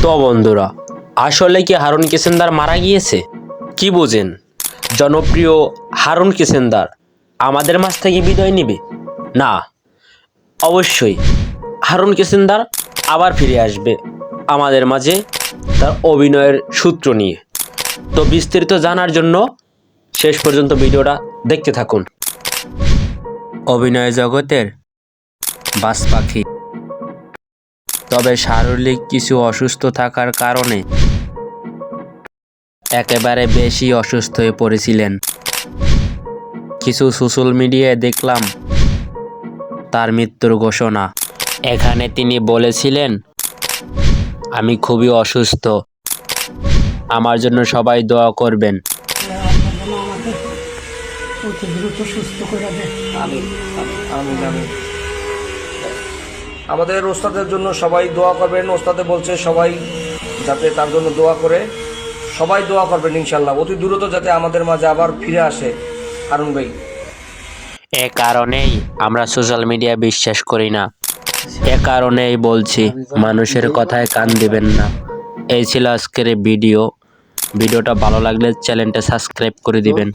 তো বন্ধুরা, আসলে কি হারুন কিসেনদার মারা গিয়েছে? কি বোঝেন? জনপ্রিয় হারুন কিসেনদার আমাদের মাঝ থেকে বিদায় নেবে? না, অবশ্যই হারুন কিসেনদার আবার ফিরে আসবে আমাদের মাঝে তার অভিনয়ের সূত্র নিয়ে। তো বিস্তারিত জানার জন্য শেষ পর্যন্ত ভিডিওটা দেখতে থাকুন। অভিনয় জগতের বাজ পাখি, তবে শারীরিক কিছু অসুস্থ থাকার কারণে একেবারে বেশি অসুস্থ হয়ে পড়েছিলেন। কিছু সোশ্যাল মিডিয়ায় দেখলাম তার মৃত্যুর ঘোষণা। এখানে তিনি বলেছিলেন, আমি খুবই অসুস্থ, আমার জন্য সবাই দোয়া করবেন। আমাকে অতি দ্রুত সুস্থ করে দেন। আমিন আমিন আমিন। আমাদের ওস্তাদের জন্য সবাই দোয়া করবেন। ওস্তাদে বলছে সবাই যাতে তার জন্য দোয়া করে, সবাই দোয়া করবেন ইনশাল্লাহ, অতি দ্রুত যাতে আমাদের মাঝে আবার ফিরে আসে হারুন ভাই। এ কারণেই আমরা সোশ্যাল মিডিয়া বিশ্বাস করি না। এ কারণেই বলছি, মানুষের কথায় কান দিবেন না। এই ছিল আজকের ভিডিওটা ভালো লাগলে চ্যানেলটা সাবস্ক্রাইব করে দিবেন।